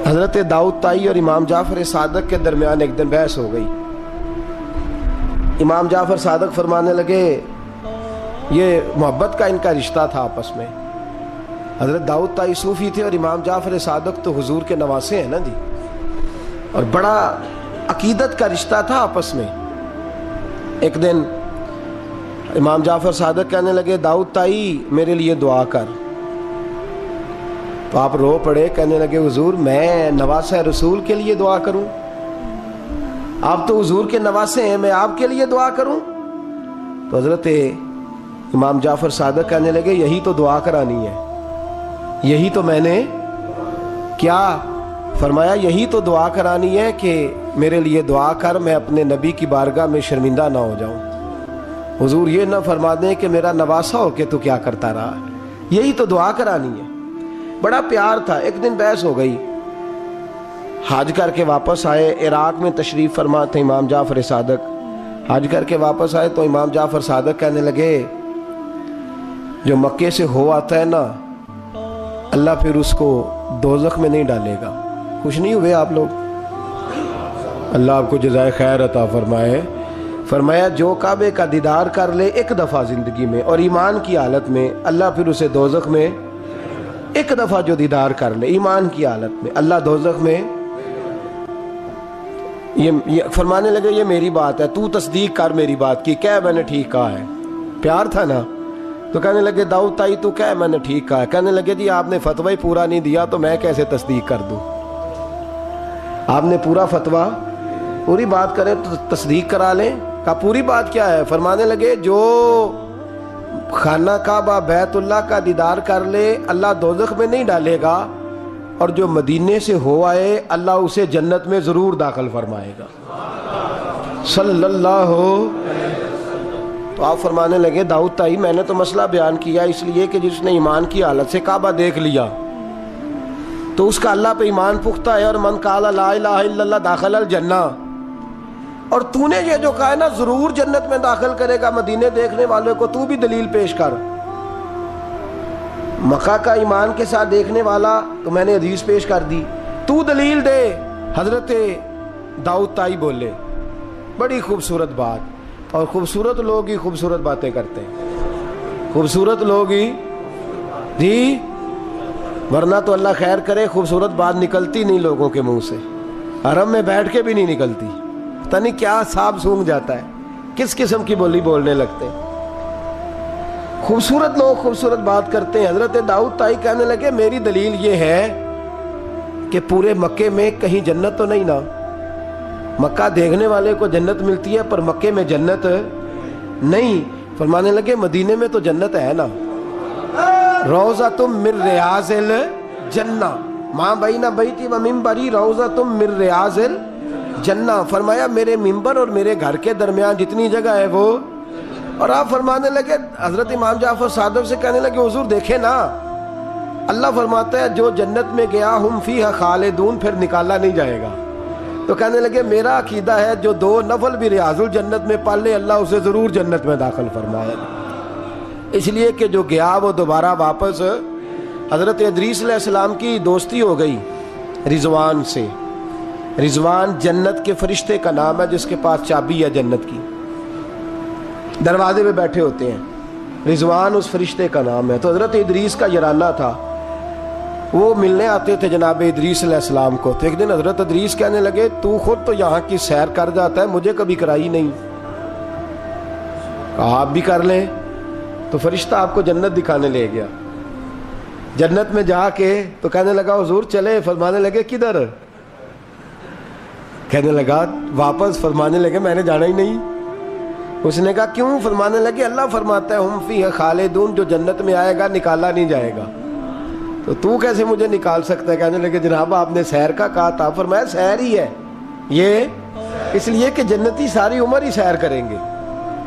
حضرت داؤد طائی اور امام جعفر صادق کے درمیان ایک دن بحث ہو گئی. امام جعفر صادق فرمانے لگے یہ محبت کا ان کا رشتہ تھا آپس میں. حضرت داؤد طائی صوفی تھے اور امام جعفر صادق تو حضور کے نواسے ہیں نا جی, اور بڑا عقیدت کا رشتہ تھا آپس میں. ایک دن امام جعفر صادق کہنے لگے داؤد طائی میرے لیے دعا کر. تو آپ رو پڑے, کہنے لگے حضور میں نواسہ رسول کے لیے دعا کروں؟ آپ تو حضور کے نواسے ہیں, میں آپ کے لیے دعا کروں؟ تو حضرت امام جعفر صادق کہنے لگے یہی تو دعا کرانی ہے, یہی تو میں نے کیا فرمایا, یہی تو دعا کرانی ہے کہ میرے لیے دعا کر, میں اپنے نبی کی بارگاہ میں شرمندہ نہ ہو جاؤں. حضور یہ نہ فرما دیں کہ میرا نواسہ ہو کے تو کیا کرتا رہا, یہی تو دعا کرانی ہے. بڑا پیار تھا. ایک دن بحث ہو گئی, حج کر کے واپس آئے, عراق میں تشریف فرما تھے امام جعفر صادق. حج کر کے واپس آئے تو امام جعفر صادق کہنے لگے جو مکے سے ہو آتا ہے نا, اللہ پھر اس کو دوزخ میں نہیں ڈالے گا. خوش نہیں ہوئے آپ لوگ؟ اللہ آپ کو جزائے خیر عطا فرمائے. فرمایا جو کعبے کا دیدار کر لے ایک دفعہ زندگی میں اور ایمان کی حالت میں, اللہ پھر اسے دوزخ میں, ایک دفعہ جو دیدار کر لے ایمان کی حالت میں, اللہ دوزخ میں. یہ فرمانے لگے یہ میری بات ہے, تو تصدیق کر میری بات کی, کہہ میں نے ٹھیک کہا ہے. پیار تھا نا. تو کہنے لگے داؤد طائی تو کہہ میں نے ٹھیک کہا ہے. کہنے لگے جی آپ نے فتوی پورا نہیں دیا تو میں کیسے تصدیق کر دوں؟ آپ نے پورا فتویٰ, پوری بات کریں تو تصدیق کرا لیں. کہا پوری بات کیا ہے؟ فرمانے لگے جو خانہ کعبہ بیت اللہ کا دیدار کر لے اللہ دوزخ میں نہیں ڈالے گا, اور جو مدینے سے ہو آئے اللہ اسے جنت میں ضرور داخل فرمائے گا. صلی اللہ. تو آپ فرمانے لگے داؤد طائی میں نے تو مسئلہ بیان کیا اس لیے کہ جس نے ایمان کی حالت سے کعبہ دیکھ لیا تو اس کا اللہ پہ ایمان پختہ ہے, اور من قال لا الہ الا اللہ داخل الجنہ. اور تو نے یہ جو کہا ہے نا ضرور جنت میں داخل کرے گا مدینے دیکھنے والے کو, تو بھی دلیل پیش کر. مکہ کا ایمان کے ساتھ دیکھنے والا تو میں نے حدیث پیش کر دی, تو دلیل دے. حضرت داؤد طائی بولے بڑی خوبصورت بات, اور خوبصورت لوگ ہی خوبصورت باتیں کرتے ہیں, خوبصورت لوگ ہی جی, ورنہ تو اللہ خیر کرے خوبصورت بات نکلتی نہیں لوگوں کے منہ سے, حرم میں بیٹھ کے بھی نہیں نکلتی. پتہ نہیں کیا سانپ سونگ جاتا ہے, کس قسم کی بولی بولنے لگتے ہیں. خوبصورت لوگ خوبصورت بات کرتے ہیں. حضرت داؤد طائی کہنے لگے میری دلیل یہ ہے کہ پورے مکے میں کہیں جنت تو نہیں نا, مکہ دیکھنے والے کو جنت ملتی ہے پر مکے میں جنت نہیں. فرمانے لگے مدینے میں تو جنت ہے نا, روضۃ من ریاض الجنہ ماں بین بیتی و منبری روضۃ من ریاض الجنہ. فرمایا میرے منبر اور میرے گھر کے درمیان جتنی جگہ ہے وہ. اور آپ فرمانے لگے حضرت امام جعفر صادق سے کہنے لگے حضور دیکھیں نا, اللہ فرماتا ہے جو جنت میں گیا ہم فیہا خالدون, پھر نکالا نہیں جائے گا. تو کہنے لگے میرا عقیدہ ہے جو 2 نفل بھی ریاض الجنت میں پال لے اللہ اسے ضرور جنت میں داخل فرمائے, اس لیے کہ جو گیا وہ دوبارہ واپس. حضرت ادریس علیہ السلام کی دوستی ہو گئی رضوان سے. رضوان جنت کے فرشتے کا نام ہے جس کے پاس چابی ہے جنت کی, دروازے پہ بیٹھے ہوتے ہیں. رضوان اس فرشتے کا نام ہے. تو حضرت ادریس کا یارانہ تھا, وہ ملنے آتے تھے جناب ادریس علیہ السلام کو. تو ایک دن حضرت ادریس کہنے لگے تو خود تو یہاں کی سیر کر جاتا ہے, مجھے کبھی کرائی نہیں. آپ بھی کر لیں. تو فرشتہ آپ کو جنت دکھانے لے گیا. جنت میں جا کے تو کہنے لگا حضور چلے. فرمانے لگے کدھر؟ کہنے لگا واپس. فرمانے لگے میں نے جانا ہی نہیں. اس نے کہا کیوں؟ فرمانے لگے اللہ فرماتا ہے ہم فیہا خالدون, جو جنت میں آئے گا نکالا نہیں جائے گا. تو کیسے مجھے نکال سکتا ہے؟ کہنے لگے جناب آپ نے سیر کا کہا تھا. فرمایا سیر ہی ہے یہ, اس لیے کہ جنتی ساری عمر ہی سیر کریں گے,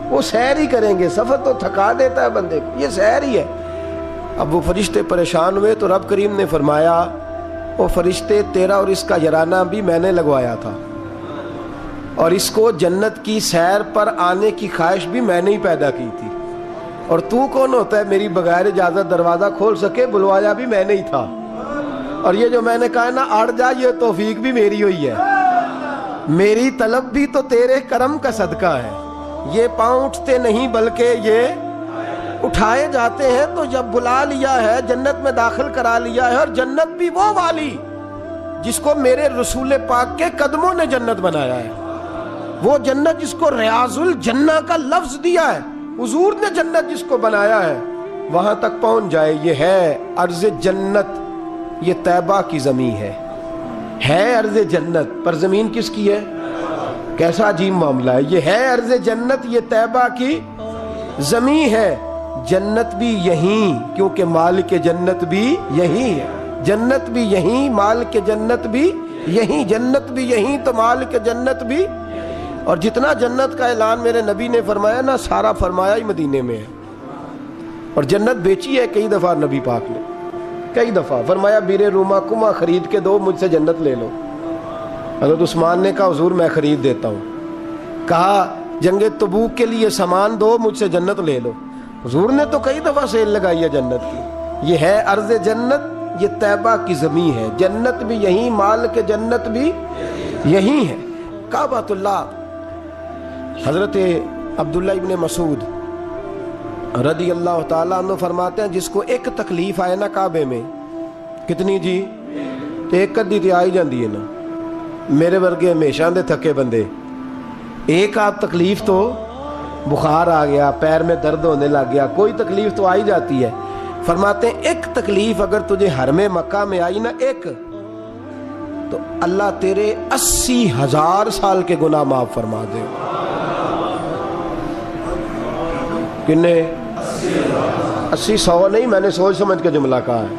وہ سیر ہی کریں گے. سفر تو تھکا دیتا ہے بندے کو, یہ سیر ہی ہے. اب وہ فرشتے پریشان ہوئے تو رب کریم نے فرمایا وہ فرشتے تیرا اور اس کا یارانہ بھی میں نے لگوایا تھا, اور اس کو جنت کی سیر پر آنے کی خواہش بھی میں نے ہی پیدا کی تھی. اور تو کون ہوتا ہے میری بغیر اجازت دروازہ کھول سکے؟ بلوایا بھی میں نے ہی تھا. اور یہ جو میں نے کہا نا اڑ جا، یہ توفیق بھی میری ہوئی ہے، میری طلب بھی تو تیرے کرم کا صدقہ ہے۔ یہ پاؤں اٹھتے نہیں بلکہ یہ اٹھائے جاتے ہیں، تو جب بلا لیا ہے جنت میں داخل کرا لیا ہے، اور جنت بھی وہ والی جس کو میرے رسول پاک کے قدموں نے جنت بنایا ہے، وہ جنت جس کو ریاض الجنہ کا لفظ دیا ہے، حضور نے جنت جس کو بنایا ہے، وہاں تک پہنچ جائے۔ یہ ہے ارض جنت، یہ طیبہ کی زمین ہے ارض جنت، پر زمین کس کی ہے؟ کیسا عجیب معاملہ ہے۔ یہ ہے ارض جنت، یہ طیبہ کی زمین ہے، جنت بھی یہیں، کیونکہ مالک جنت بھی یہیں ہے، جنت بھی یہیں، مالک جنت بھی یہیں، جنت بھی یہیں تو مالک جنت بھی۔ اور جتنا جنت کا اعلان میرے نبی نے فرمایا نا، سارا فرمایا ہی مدینے میں ہے۔ اور جنت بیچی ہے کئی دفعہ نبی پاک نے، کئی دفعہ فرمایا بیر روما کما خرید کے دو، مجھ سے جنت لے لو۔ حضرت عثمان نے کہا حضور میں خرید دیتا ہوں۔ کہا جنگ تبوک کے لیے سامان دو، مجھ سے جنت لے لو۔ حضور نے تو کئی دفعہ سیل لگائی ہے جنت کی۔ یہ ہے ارض جنت، یہ طیبہ کی زمین ہے، جنت بھی یہیں، مال کے جنت بھی یہیں ہے۔ کعبۃ اللہ، حضرت عبداللہ ابن مسعود رضی اللہ تعالیٰ عنہ فرماتے ہیں جس کو ایک تکلیف آئے نا کعبے میں، کتنی جی؟ ایک کدی تے آئی جاندی ہے نا، میرے ورگے ہمیشہ دے تھکے بندے، ایک آدھ تکلیف تو بخار آ گیا، پیر میں درد ہونے لگ گیا، کوئی تکلیف تو آئی جاتی ہے۔ فرماتے ہیں ایک تکلیف اگر تجھے حرم مکہ میں آئی نا، ایک، تو اللہ تیرے 80,000 سال کے گناہ معاف فرما دے۔ کنے 80 100 نہیں، میں نے سوچ سمجھ کے جملہ کہا ہے،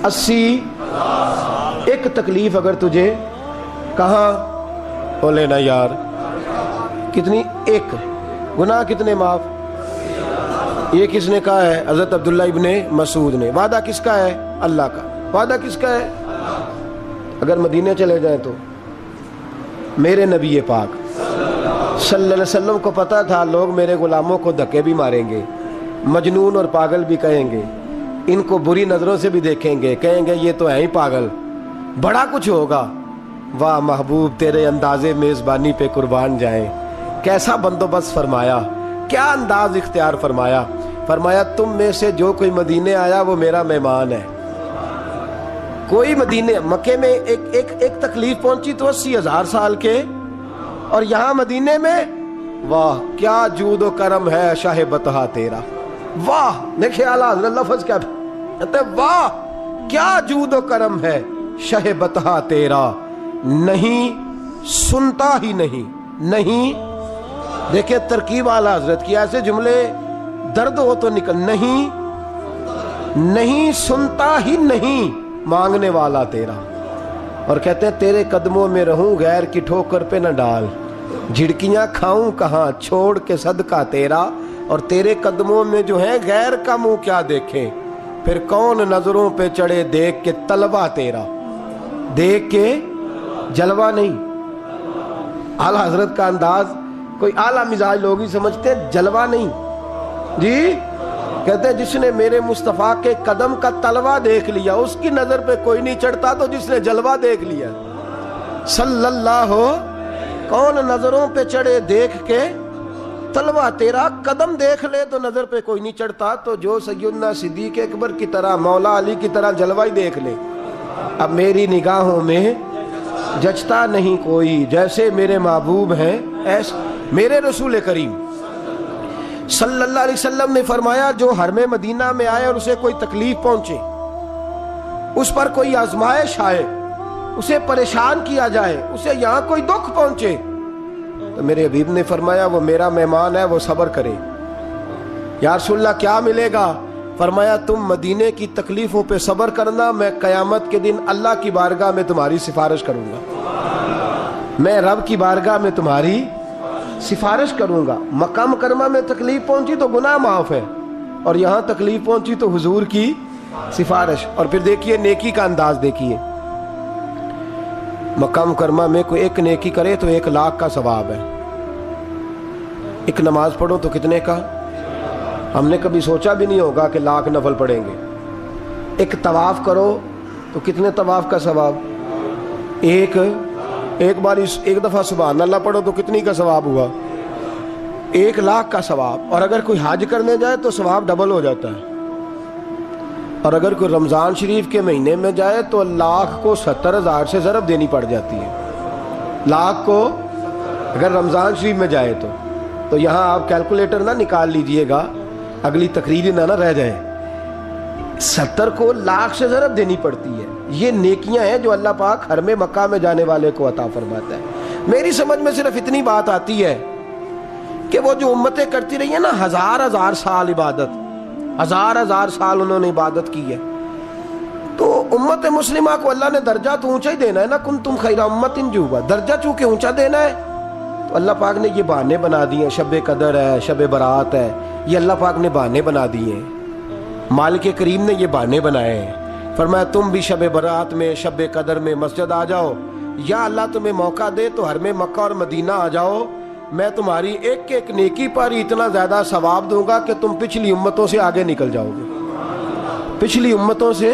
80 ایک تکلیف اگر تجھے، کہاں بولے نا یار، کتنی؟ ایک، گناہ کتنے معاف؟ یہ کس نے کہا ہے؟ حضرت عبداللہ ابن مسعود نے۔ وعدہ کس کا ہے؟ اللہ کا۔ وعدہ کس کا ہے؟ اگر مدینے چلے جائیں تو میرے نبی پاک صلی اللہ علیہ وسلم کو پتا تھا لوگ میرے غلاموں کو دھکے بھی ماریں گے، مجنون اور پاگل بھی کہیں گے، ان کو بری نظروں سے بھی دیکھیں گے، کہیں گے یہ تو ہے ہی پاگل، بڑا کچھ ہوگا۔ واہ محبوب تیرے انداز میزبانی پہ قربان جائیں، کیسا بندوبست فرمایا، کیا انداز اختیار فرمایا۔ فرمایا تم میں سے جو کوئی مدینے آیا وہ میرا مہمان ہے۔ کوئی مدینے مکے میں ایک تکلیف پہنچی تو 80,000 سال کے، اور یہاں مدینے میں واہ کیا جود و کرم ہے شاہ بطحہ تیرا۔ واہ دیکھیں اعلیٰ حضرت لفظ کیا کہتے ہیں، واہ کیا جود و کرم ہے شاہ بطحہ تیرا، نہیں سنتا ہی نہیں دیکھیں ترکیب اعلیٰ حضرت کی، ایسے جملے درد ہو تو نکل، نہیں سنتا ہی نہیں مانگنے والا تیرا۔ اور کہتے ہیں تیرے قدموں میں رہوں غیر کی ٹھوکر پہ نہ ڈال، جھڑکیاں کھاؤں کہاں چھوڑ کے صدقہ تیرا۔ اور تیرے قدموں میں جو ہے غیر کا منہ کیا دیکھیں، پھر کون نظروں پہ چڑھے دیکھ کے طلبہ تیرا، دیکھ کے جلوہ نہیں۔ اعلیٰ حضرت کا انداز کوئی اعلیٰ مزاج لوگ ہی سمجھتے ہیں، جلوہ نہیں جی۔ کہتے ہیں جس نے میرے مصطفیٰ کے قدم کا تلوہ دیکھ لیا اس کی نظر پہ کوئی نہیں چڑھتا، تو جس نے جلوہ دیکھ لیا صلی اللہ ہو، کون نظروں پہ چڑھے دیکھ کے تلوہ تیرا، قدم دیکھ لے تو نظر پہ کوئی نہیں چڑھتا، تو جو سیدنا صدیق اکبر کی طرح مولا علی کی طرح جلوہ ہی دیکھ لے۔ اب میری نگاہوں میں جچتا نہیں کوئی، جیسے میرے محبوب ہیں ایسے میرے رسول کریم صلی اللہ علیہ وسلم نے فرمایا جو حرم مدینہ میں آئے اور اسے کوئی تکلیف پہنچے، اس پر کوئی آزمائش آئے، اسے پریشان کیا جائے، اسے یہاں کوئی دکھ پہنچے، تو میرے حبیب نے فرمایا وہ میرا مہمان ہے، وہ صبر کرے۔ یا رسول اللہ کیا ملے گا؟ فرمایا تم مدینے کی تکلیفوں پہ صبر کرنا، میں قیامت کے دن اللہ کی بارگاہ میں تمہاری سفارش کروں گا، میں رب کی بارگاہ میں تمہاری سفارش کروں گا۔ مکہ مکرمہ میں تکلیف پہنچی تو گناہ معاف ہے، اور یہاں تکلیف پہنچی تو حضور کی سفارش۔ اور پھر دیکھیے نیکی کا انداز دیکھیے، مکہ مکرمہ میں کوئی ایک نیکی کرے تو 1,00,000 کا ثواب ہے، ایک نماز پڑھو تو کتنے کا؟ ہم نے کبھی سوچا بھی نہیں ہوگا کہ 1,00,000 نفل پڑھیں گے۔ ایک طواف کرو تو کتنے طواف کا ثواب؟ ایک بار ایک دفعہ سبحان اللہ پڑھو تو کتنی کا ثواب ہوا؟ 1,00,000 کا ثواب. اور اگر کوئی حج کرنے جائے تو ثواب ڈبل ہو جاتا ہے. اور اگر کوئی رمضان شریف کے مہینے میں جائے تو 1,00,000 کو 70,000 سے ضرب دینی پڑ جاتی ہے. 1,00,000 کو اگر رمضان شریف میں جائے تو یہاں آپ کیلکولیٹر نہ نکال لیجئے گا، اگلی تقریر نہ رہ جائے. 70 کو 1,00,000 سے ضرب دینی پڑتی ہے. یہ نیکیاں ہیں جو اللہ پاک حرم مکہ میں جانے والے کو عطا فرماتا ہے. میری سمجھ میں صرف اتنی بات آتی ہے کہ وہ جو امتیں کرتی رہی ہیں نا، 1,000 سال عبادت، 1,000 سال انہوں نے عبادت کی ہے، تو امت مسلمہ کو اللہ نے درجہ تو اونچا ہی دینا ہے نا. کنتم خیر امت جو درجہ چونکہ اونچا دینا ہے تو اللہ پاک نے یہ بہانے بنا دیے ہیں. شب قدر ہے، شب برات ہے، یہ اللہ پاک نے بہانے بنا دیے ہیں. مالک کریم نے یہ بہانے بنائے ہیں. فرمایا تم بھی شب برات میں، شب قدر میں مسجد آ جاؤ، یا اللہ تمہیں موقع دے تو حرم مکہ اور مدینہ آ جاؤ، میں تمہاری ایک ایک نیکی پر اتنا زیادہ ثواب دوں گا کہ تم پچھلی امتوں سے آگے نکل جاؤ گے. پچھلی امتوں سے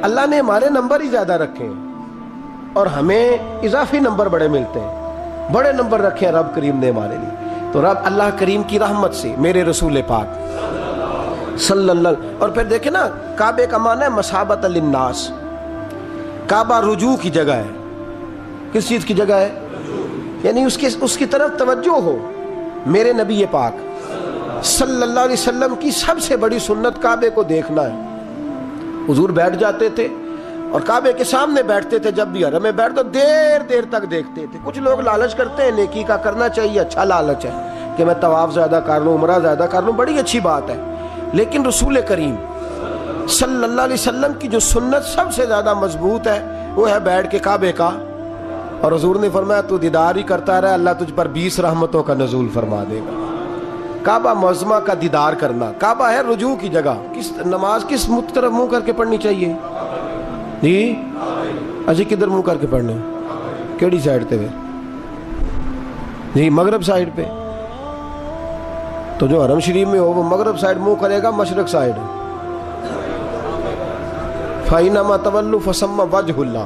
اللہ نے ہمارے نمبر ہی زیادہ رکھے ہیں اور ہمیں اضافی نمبر بڑے ملتے ہیں. بڑے نمبر رکھے ہیں رب کریم نے ہمارے لیے. تو رب اللہ کریم کی رحمت سے میرے رسول پاک صلی اللہ. اور پھر دیکھیں نا، کعبے کا معنی ہے مسابت للناس. کعبہ رجوع کی جگہ ہے. کس چیز کی جگہ ہے؟ یعنی اس کی طرف توجہ ہو. میرے نبی پاک صلی اللہ علیہ وسلم کی سب سے بڑی سنت کعبے کو دیکھنا ہے. حضور بیٹھ جاتے تھے اور کعبے کے سامنے بیٹھتے تھے. جب بھی حرم میں بیٹھ تو دیر تک دیکھتے تھے. کچھ لوگ لالچ کرتے ہیں، نیکی کا کرنا چاہیے، اچھا لالچ ہے کہ میں طواف زیادہ کر لوں، عمرہ زیادہ کر لوں، بڑی اچھی بات ہے. لیکن رسول کریم صلی اللہ علیہ وسلم کی جو سنت سب سے زیادہ مضبوط ہے وہ ہے بیٹھ کے کعبے کا. اور حضور نے فرمایا تو دیدار ہی کرتا رہے، اللہ تجھ پر 20 رحمتوں کا نزول فرما دے گا. کعبہ معظمہ کا دیدار کرنا. کعبہ ہے رجوع کی جگہ. نماز کس طرف منہ کر کے پڑھنی چاہیے جی؟ اجی کدھر منہ کر کے پڑھنے؟ کیڑی سائڈ تے جی؟ مغرب سائڈ پہ. تو جو حرم شریف میں ہو وہ مغرب سائڈ منہ کرے گا، مشرق سائڈ. فَإِنَّمَا تَوَلُّوا فَثَمَّ وَجْهُ اللَّهِ.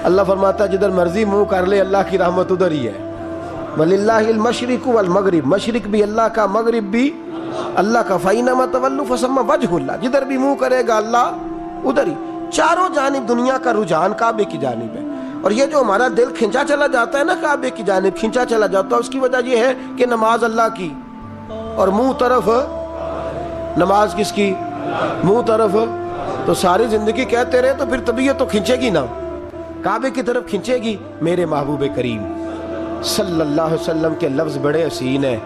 اللہ فرماتا ہے جدھر مرضی منہ کر لے اللہ کی رحمت ادھر ہی ہے. وَلِلَّهِ الْمَشْرِقُ وَالْمَغْرِبُ. مشرق بھی اللہ کا، مغرب بھی اللہ کا. فَإِنَّمَا تَوَلُّوا فَثَمَّ وَجْهُ اللَّهِ. جدھر بھی منہ کرے گا اللہ ادھر ہی. چاروں جانب دنیا کا رجحان کعبے کی جانب ہے. اور یہ جو ہمارا دل کھینچا چلا جاتا ہے نا کعبے کی جانب، کھینچا چلا جاتا ہے، اس کی وجہ یہ ہے کہ نماز اللہ کی اور منہ طرف. نماز کس کی؟ منہ طرف. تو ساری زندگی کہتے رہے تو پھر طبیعت تو کھینچے گی نا، کعبے کی طرف کھینچے گی. میرے محبوب کریم صلی اللہ علیہ وسلم کے لفظ بڑے حسین ہیں.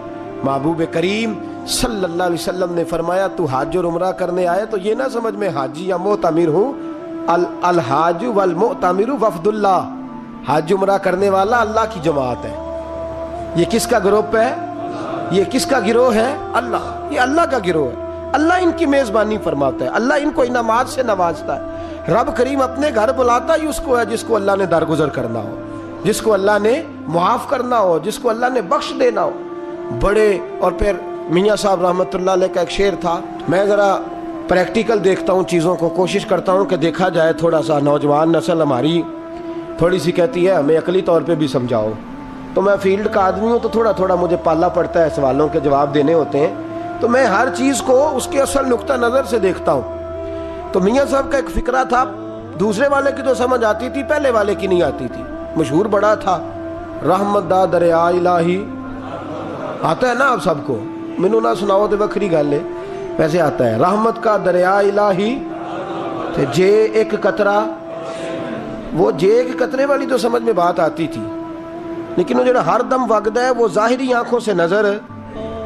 محبوب کریم صلی اللہ علیہ وسلم نے فرمایا تو حج اور عمرہ کرنے آئے تو یہ نہ سمجھ میں حاجی یا معتمر ہوں. الحاج والمعتمر وفد اللہ. حج عمرہ کرنے والا اللہ کی جماعت ہے. یہ کس کا گروپ ہے؟ یہ کس کا گروہ ہے؟ اللہ. یہ اللہ کا گروہ ہے. اللہ ان کی میزبانی فرماتا ہے، اللہ ان کو انعامات سے نوازتا ہے. رب کریم اپنے گھر بلاتا ہی اس کو ہے جس کو اللہ نے درگزر کرنا ہو، جس کو اللہ نے معاف کرنا ہو، جس کو اللہ نے بخش دینا ہو. بڑے. اور پھر میاں صاحب رحمۃ اللہ علیہ کا ایک شعر تھا. میں ذرا پریکٹیکل دیکھتا ہوں چیزوں کو، کوشش کرتا ہوں کہ دیکھا جائے. تھوڑا سا نوجوان نسل ہماری تھوڑی سی کہتی ہے ہمیں عقلی طور پہ بھی سمجھاؤ. تو میں فیلڈ کا آدمی ہوں تو تھوڑا مجھے پالا پڑتا ہے، سوالوں کے جواب دینے ہوتے ہیں، تو میں ہر چیز کو اس کے اصل نقطہ نظر سے دیکھتا ہوں. تو میاں صاحب کا ایک فقرہ تھا، دوسرے والے کی تو سمجھ آتی تھی، پہلے والے کی نہیں آتی تھی. مشہور بڑا تھا، رحمت دا دریا الہی. آتا ہے نا آپ سب کو؟ مینوں نہ سناؤ تو وکری گل ہے، ویسے آتا ہے. رحمت کا دریا الہی جے ایک قطرہ. وہ جے ایک قطرے والی تو سمجھ میں بات آتی تھی، لیکن وہ جو ہر دم وگدا ہے وہ ظاہری آنکھوں سے نظر.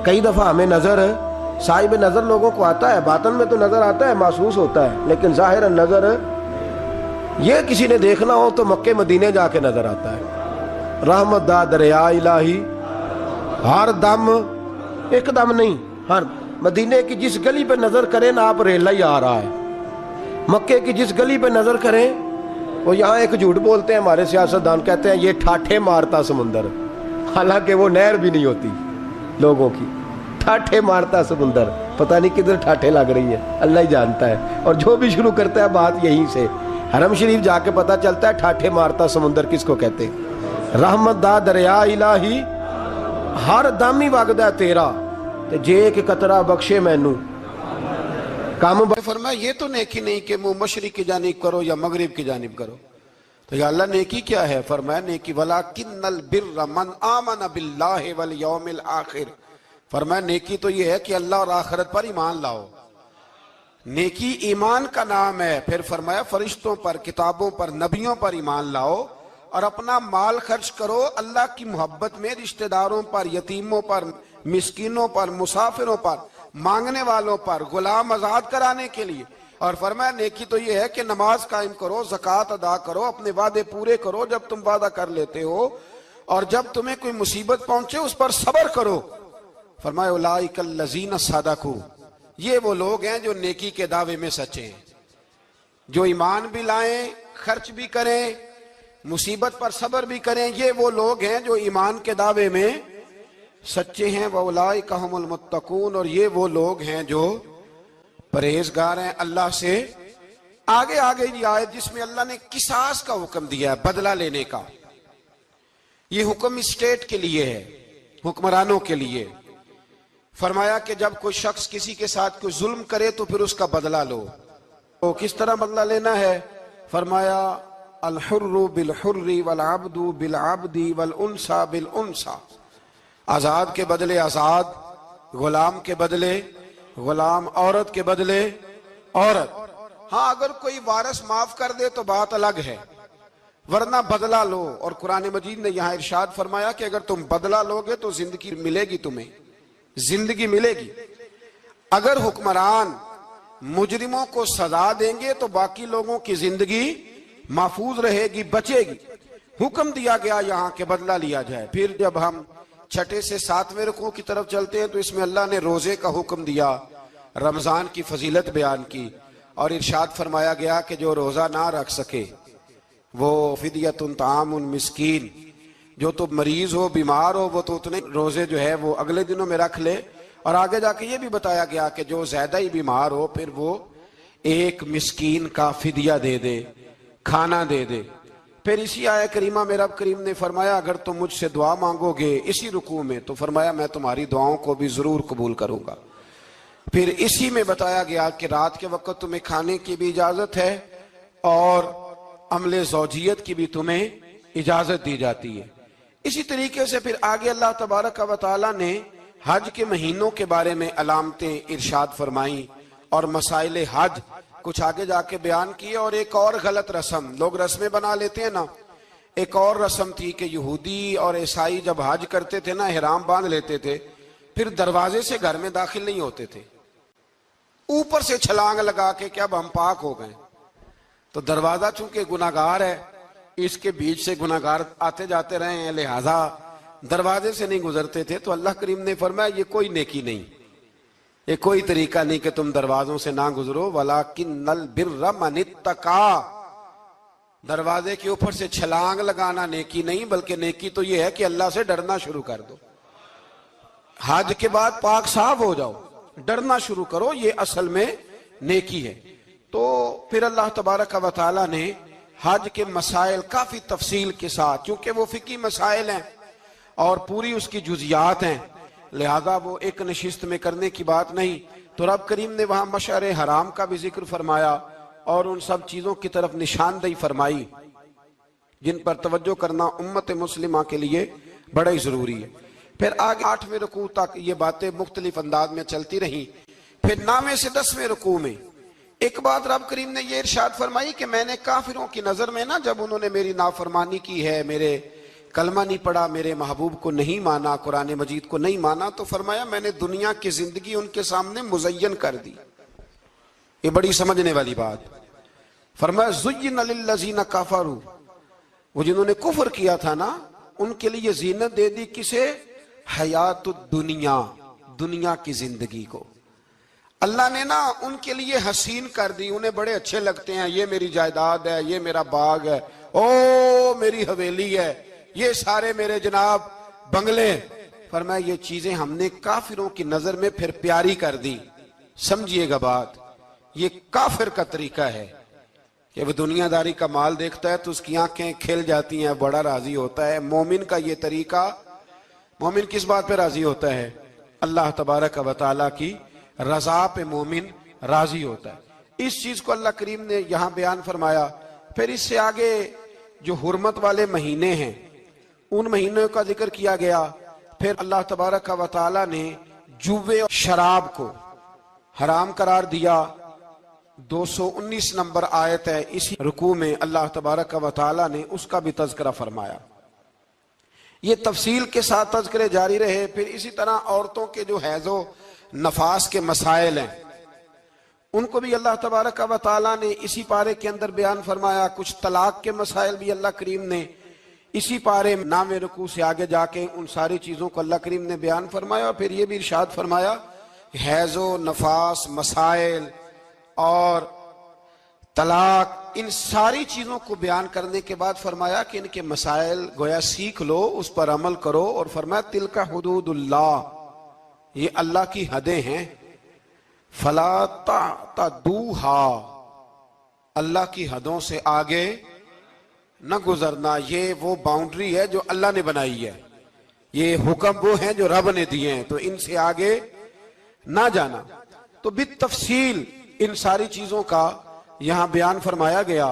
کئی دفعہ ہمیں نظر، صاحب نظر لوگوں کو آتا ہے، باطن میں تو نظر آتا ہے، محسوس ہوتا ہے، لیکن ظاہر نظر یہ کسی نے دیکھنا ہو تو مکے مدینے جا کے نظر آتا ہے. رحمت دا دریا الہی ہر دم، ایک دم نہیں، ہر مدینے کی جس گلی پہ نظر کریں نا آپ ریلا ہی آ رہا ہے. مکے کی جس گلی پہ نظر کریں، وہ یہاں ایک جھوٹ بولتے ہیں ہمارے سیاستدان، کہتے ہیں یہ ٹھاٹھے مارتا سمندر، حالانکہ وہ نہر بھی نہیں ہوتی لوگوں کی. ٹھاٹھے مارتا سمندر، پتہ نہیں کدھر ٹھاٹھے لگ رہی ہے، اللہ ہی جانتا ہے. اور جو بھی شروع کرتا ہے بات یہیں سے حرم شریف جا کے پتہ چلتا ہے ٹھاٹھے مارتا سمندر کس کو کہتے ہیں. رحمت دا دریا الہی ہر دم ہی وگدا تیرا تے جے کہ قطرہ بخشے مینوں کام. فرمایا یہ تو نیکی نہیں کہ منہ مشرق کی جانب کرو یا مغرب کی جانب کرو. تو یا اللہ نیکی کیا ہے؟ فرمایا نیکی وَلَكِنَّ الْبِرَّ مَنْ آمَنَ بِاللَّهِ وَالْيَوْمِ الْآخِرِ. فرمایا نیکی تو یہ ہے کہ اللہ اور آخرت پر ایمان لاؤ. نیکی ایمان کا نام ہے. پھر فرمایا فرشتوں پر، کتابوں پر، نبیوں پر ایمان لاؤ اور اپنا مال خرچ کرو اللہ کی محبت میں، رشتہ داروں پر، یتیموں پر، مسکینوں پر، مسافروں پر، مانگنے والوں پر، غلام آزاد کرانے کے لیے. اور فرمایا نیکی تو یہ ہے کہ نماز قائم کرو، زکوٰۃ ادا کرو، اپنے وعدے پورے کرو جب تم وعدہ کر لیتے ہو، اور جب تمہیں کوئی مصیبت پہنچے اس پر صبر کرو. فرمایا اولئک الذین صدقوا، یہ وہ لوگ ہیں جو نیکی کے دعوے میں سچے ہیں، جو ایمان بھی لائیں، خرچ بھی کریں، مصیبت پر صبر بھی کریں. یہ وہ لوگ ہیں جو ایمان کے دعوے میں سچے ہیں. وَأُولَئِكَ هُمُ الْمُتَّقُونَ، اور یہ وہ لوگ ہیں جو پرہیزگار ہیں اللہ سے. آگے یہ آیت جس میں اللہ نے قصاص کا حکم دیا ہے، بدلہ لینے کا. یہ حکم اسٹیٹ کے لیے ہے، حکمرانوں کے لیے. فرمایا کہ جب کوئی شخص کسی کے ساتھ کوئی ظلم کرے تو پھر اس کا بدلہ لو. تو کس طرح بدلہ لینا ہے؟ فرمایا الحر بالحر والعبد بالعبد والانثى بالانثى، آزاد کے بدلے آزاد، غلام کے بدلے غلام، عورت کے بدلے عورت. ہاں اگر کوئی وارث معاف کر دے تو بات الگ ہے، ورنہ بدلہ لو. اور قرآن مجید نے یہاں ارشاد فرمایا کہ اگر تم بدلہ لوگے تو زندگی ملے گی، تمہیں زندگی ملے گی. اگر حکمران مجرموں کو سزا دیں گے تو باقی لوگوں کی زندگی محفوظ رہے گی، بچے گی. حکم دیا گیا یہاں کہ بدلہ لیا جائے. پھر جب ہم 6 سے 7ویں رکوع کی طرف چلتے ہیں تو اس میں اللہ نے روزے کا حکم دیا، رمضان کی فضیلت بیان کی، اور ارشاد فرمایا گیا کہ جو روزہ نہ رکھ سکے وہ فدیۃ طعام مسکین، جو تو مریض ہو، بیمار ہو، وہ تو اتنے روزے جو ہے وہ اگلے دنوں میں رکھ لے. اور آگے جا کے یہ بھی بتایا گیا کہ جو زیادہ ہی بیمار ہو پھر وہ ایک مسکین کا فدیہ دے دے، کھانا دے دے. پھر اسی آیہ کریمہ میں رب کریم نے فرمایا اگر تم مجھ سے دعا مانگو گے اسی رکوع میں تو فرمایا میں تمہاری دعاؤں کو بھی ضرور قبول کروں گا. پھر اسی میں بتایا گیا کہ رات کے وقت تمہیں کھانے کی بھی اجازت ہے اور عمل زوجیت کی بھی تمہیں اجازت دی جاتی ہے. اسی طریقے سے پھر آگے اللہ تبارک و تعالیٰ نے حج کے مہینوں کے بارے میں علامتیں ارشاد فرمائیں اور مسائل حج کچھ آگے جا کے بیان کیے. اور ایک اور غلط رسم لوگ رسمیں بنا لیتے ہیں نا، ایک اور رسم تھی کہ یہودی اور عیسائی جب حج کرتے تھے نا، احرام باندھ لیتے تھے، پھر دروازے سے گھر میں داخل نہیں ہوتے تھے، اوپر سے چھلانگ لگا کے کہ اب ہم پاک ہو گئے. تو دروازہ چونکہ گناہگار ہے، اس کے بیچ سے گناہگار آتے جاتے رہے ہیں، لہذا دروازے سے نہیں گزرتے تھے. تو اللہ کریم نے فرمایا یہ کوئی نیکی نہیں، یہ کوئی طریقہ نہیں کہ تم دروازوں سے نہ گزرو. وَلَكِنَّ الْبِرَّ مَنِ اتَّقَىٰ، دروازے کے اوپر سے چھلانگ لگانا نیکی نہیں، بلکہ نیکی تو یہ ہے کہ اللہ سے ڈرنا شروع کر دو. حج کے بعد پاک صاف ہو جاؤ، ڈرنا شروع کرو، یہ اصل میں نیکی ہے. تو پھر اللہ تبارک و تعالیٰ نے حج کے مسائل کافی تفصیل کے ساتھ، چونکہ وہ فقہی مسائل ہیں اور پوری اس کی جزیات ہیں، لہذا وہ ایک نشست میں کرنے کی بات نہیں. تو رب کریم نے وہاں مشعر حرام کا بھی ذکر فرمایا اور ان سب چیزوں کی طرف نشاندہی فرمائی جن پر توجہ کرنا امت مسلمہ کے لیے بڑا ہی ضروری ہے. پھر آگے 8ویں رکوع تک یہ باتیں مختلف انداز میں چلتی رہیں. پھر 9ویں سے 10ویں رکوع میں ایک بات رب کریم نے یہ ارشاد فرمائی کہ میں نے کافروں کی نظر میں نا، جب انہوں نے میری نافرمانی کی ہے، میرے کلمہ نہیں پڑھا، میرے محبوب کو نہیں مانا، قرآن مجید کو نہیں مانا، تو فرمایا میں نے دنیا کی زندگی ان کے سامنے مزین کر دی. یہ بڑی سمجھنے والی بات. فرمایا زُيِّنَ لِلَّذِينَ كَفَرُوا، وہ جنہوں نے کفر کیا تھا نا ان کے لیے زینت دے دی کسے؟ حیات الدنیا، دنیا کی زندگی کو اللہ نے نا ان کے لیے حسین کر دی. انہیں بڑے اچھے لگتے ہیں، یہ میری جائیداد ہے، یہ میرا باغ ہے، او میری حویلی ہے، یہ سارے میرے جناب بنگلے. فرمایا یہ چیزیں ہم نے کافروں کی نظر میں پھر پیاری کر دی. سمجھیے گا بات، یہ کافر کا طریقہ ہے، کہ وہ دنیا داری کا مال دیکھتا ہے تو اس کی آنکھیں کھل جاتی ہیں, بڑا راضی ہوتا ہے. مومن کا یہ طریقہ, مومن کس بات پہ راضی ہوتا ہے؟ اللہ تبارک و تعالیٰ کی رضا پہ مومن راضی ہوتا ہے. اس چیز کو اللہ کریم نے یہاں بیان فرمایا. پھر اس سے آگے جو حرمت والے مہینے ہیں ان مہینوں کا ذکر کیا گیا. پھر اللہ تبارک و تعالیٰ نے جوے اور شراب کو حرام قرار دیا. 219 نمبر آیت ہے, اسی رکوع میں اللہ تبارک و تعالیٰ نے اس کا بھی تذکرہ فرمایا. یہ تفصیل کے ساتھ تذکرے جاری رہے. پھر اسی طرح عورتوں کے جو حیض و نفاس کے مسائل ہیں ان کو بھی اللہ تبارک و تعالیٰ نے اسی پارے کے اندر بیان فرمایا. کچھ طلاق کے مسائل بھی اللہ کریم نے اسی پارے 9ویں رکوع سے آگے جا کے ان ساری چیزوں کو اللہ کریم نے بیان فرمایا. اور پھر یہ بھی ارشاد فرمایا حیض و نفاس مسائل اور طلاق, ان ساری چیزوں کو بیان کرنے کے بعد فرمایا کہ ان کے مسائل گویا سیکھ لو, اس پر عمل کرو. اور فرمایا تلک حدود اللہ, یہ اللہ کی حدیں ہیں. فلا تعتدوها, اللہ کی حدوں سے آگے نہ گزرنا. یہ وہ باؤنڈری ہے جو اللہ نے بنائی ہے, یہ حکم وہ ہیں جو رب نے دیے ہیں, تو ان سے آگے نہ جانا. تو بالتفصیل ان ساری چیزوں کا یہاں بیان فرمایا گیا.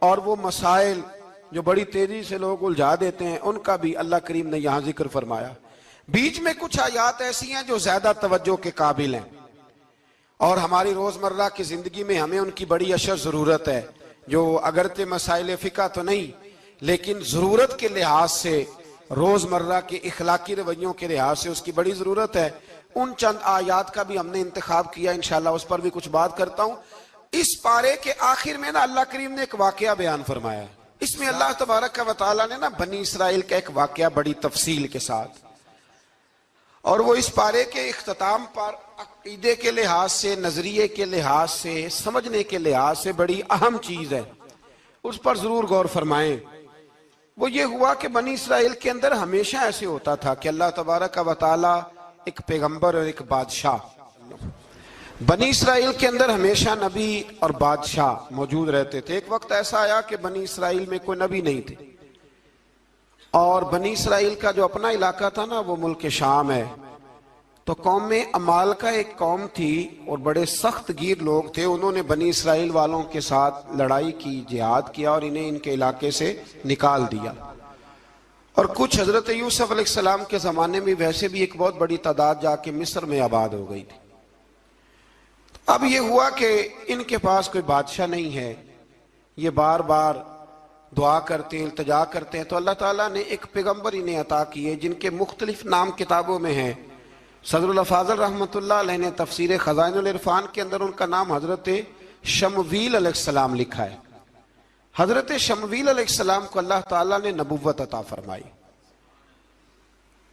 اور وہ مسائل جو بڑی تیزی سے لوگ الجھا دیتے ہیں ان کا بھی اللہ کریم نے یہاں ذکر فرمایا. بیچ میں کچھ آیات ایسی ہیں جو زیادہ توجہ کے قابل ہیں اور ہماری روزمرہ کی زندگی میں ہمیں ان کی بڑی اشد ضرورت ہے, جو اگرچہ مسائل فقہ تو نہیں لیکن ضرورت کے لحاظ سے, روزمرہ کے اخلاقی رویوں کے لحاظ سے اس کی بڑی ضرورت ہے. ان چند آیات کا بھی ہم نے انتخاب کیا, انشاءاللہ اس پر بھی کچھ بات کرتا ہوں. اس پارے کے آخر میں نا اللہ کریم نے ایک واقعہ بیان فرمایا ہے. اس میں اللہ تبارک و تعالیٰ نے نا بنی اسرائیل کا ایک واقعہ بڑی تفصیل کے ساتھ, اور وہ اس پارے کے اختتام پر عقیدے کے لحاظ سے, نظریے کے لحاظ سے, سمجھنے کے لحاظ سے بڑی اہم چیز ہے, اس پر ضرور غور فرمائیں. وہ یہ ہوا کہ بنی اسرائیل کے اندر ہمیشہ ایسے ہوتا تھا کہ اللہ تبارک و تعالیٰ ایک پیغمبر اور ایک بادشاہ, بنی اسرائیل کے اندر ہمیشہ نبی اور بادشاہ موجود رہتے تھے. ایک وقت ایسا آیا کہ بنی اسرائیل میں کوئی نبی نہیں تھے, اور بنی اسرائیل کا جو اپنا علاقہ تھا نا وہ ملک شام ہے. تو قوم میں عمال کا ایک قوم تھی اور بڑے سخت گیر لوگ تھے. انہوں نے بنی اسرائیل والوں کے ساتھ لڑائی کی, جہاد کیا اور انہیں ان کے علاقے سے نکال دیا. اور کچھ حضرت یوسف علیہ السلام کے زمانے میں ویسے بھی ایک بہت بڑی تعداد جا کے مصر میں آباد ہو گئی تھی. اب یہ ہوا کہ ان کے پاس کوئی بادشاہ نہیں ہے, یہ بار بار دعا کرتے ہیں, التجا کرتے ہیں. تو اللہ تعالیٰ نے ایک پیغمبر انہیں عطا کیے جن کے مختلف نام کتابوں میں ہیں. صدر الافاضل رحمۃ اللہ علیہ نے تفسیر خزائن العرفان کے اندر ان کا نام حضرت شمویل علیہ السلام لکھا ہے. حضرت شمویل علیہ السلام کو اللہ تعالیٰ نے نبوت عطا فرمائی,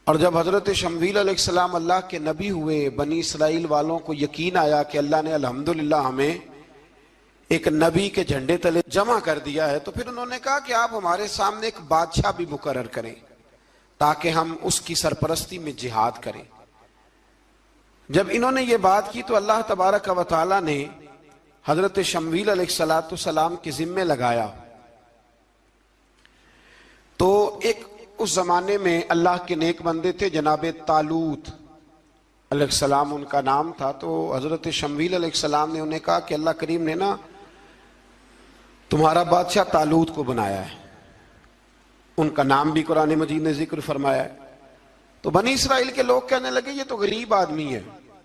اور جب حضرت شمویل علیہ السلام اللہ کے نبی ہوئے, بنی اسرائیل والوں کو یقین آیا کہ اللہ نے الحمدللہ ہمیں ایک نبی کے جھنڈے تلے جمع کر دیا ہے, تو پھر انہوں نے کہا کہ آپ ہمارے سامنے ایک بادشاہ بھی مقرر کریں تاکہ ہم اس کی سرپرستی میں جہاد کریں. جب انہوں نے یہ بات کی تو اللہ تبارک و تعالیٰ نے حضرت شمویل علیہ السلام کے ذمے لگایا. تو ایک اس زمانے میں اللہ کے نیک بندے تھے جناب طالوت علیہ السلام ان کا نام تھا. تو حضرت شمویل علیہ السلام نے انہیں کہا کہ اللہ کریم نے نا تمہارا بادشاہ طالوت کو بنایا ہے. ان کا نام بھی قرآن مجید نے ذکر فرمایا ہے. تو بنی اسرائیل کے لوگ کہنے لگے یہ تو غریب آدمی ہے,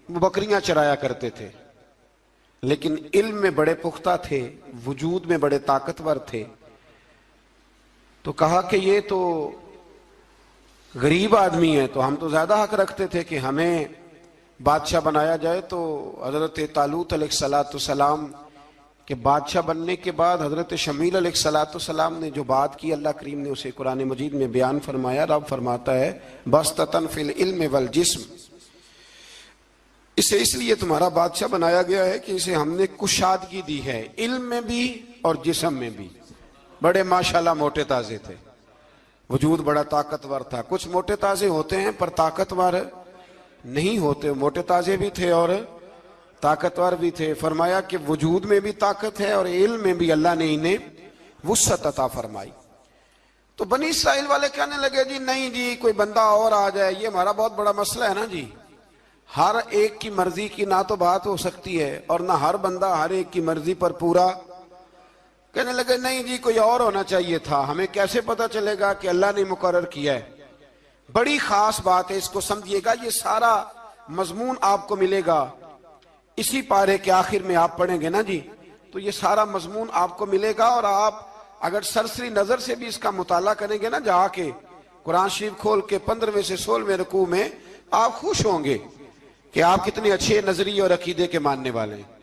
وہ بکریاں چرایا کرتے تھے لیکن علم میں بڑے پختہ تھے, وجود میں بڑے طاقتور تھے. تو کہا کہ یہ تو غریب آدمی ہے, تو ہم تو زیادہ حق رکھتے تھے کہ ہمیں بادشاہ بنایا جائے. تو حضرت طالوت علیہ السلام کے بادشاہ بننے کے بعد حضرت شمویل علیہ السلام نے جو بات کی اللہ کریم نے اسے قرآن مجید میں بیان فرمایا. رب فرماتا ہے بسطتاً فی العلم والجسم, اسے اس لیے تمہارا بادشاہ بنایا گیا ہے کہ اسے ہم نے کشادگی دی ہے, علم میں بھی اور جسم میں بھی. بڑے ماشاءاللہ موٹے تازے تھے, وجود بڑا طاقتور تھا. کچھ موٹے تازے ہوتے ہیں پر طاقتور نہیں ہوتے, موٹے تازے بھی تھے اور طاقتور بھی تھے. فرمایا کہ وجود میں بھی طاقت ہے اور علم میں بھی اللہ نے انہیں وسعت عطا فرمائی. تو بنی اسرائیل والے کہنے لگے جی نہیں جی کوئی بندہ اور آ جائے, یہ ہمارا بہت بڑا مسئلہ ہے نا جی, ہر ایک کی مرضی کی نہ تو بات ہو سکتی ہے اور نہ ہر بندہ ہر ایک کی مرضی پر پورا. کہنے لگے نہیں جی کوئی اور ہونا چاہیے تھا, ہمیں کیسے پتا چلے گا کہ اللہ نے مقرر کیا ہے. بڑی خاص بات ہے, اس کو سمجھیے گا, یہ سارا مضمون آپ کو ملے گا اسی پارے کے آخر میں. آپ پڑھیں گے نا جی تو یہ سارا مضمون آپ کو ملے گا, اور آپ اگر سرسری نظر سے بھی اس کا مطالعہ کریں گے نا جا کے قرآن شریف کھول کے 15ویں سے 16ویں رکوع میں, آپ خوش ہوں گے کہ آپ کتنے اچھے نظریے اور عقیدے کے ماننے والے ہیں.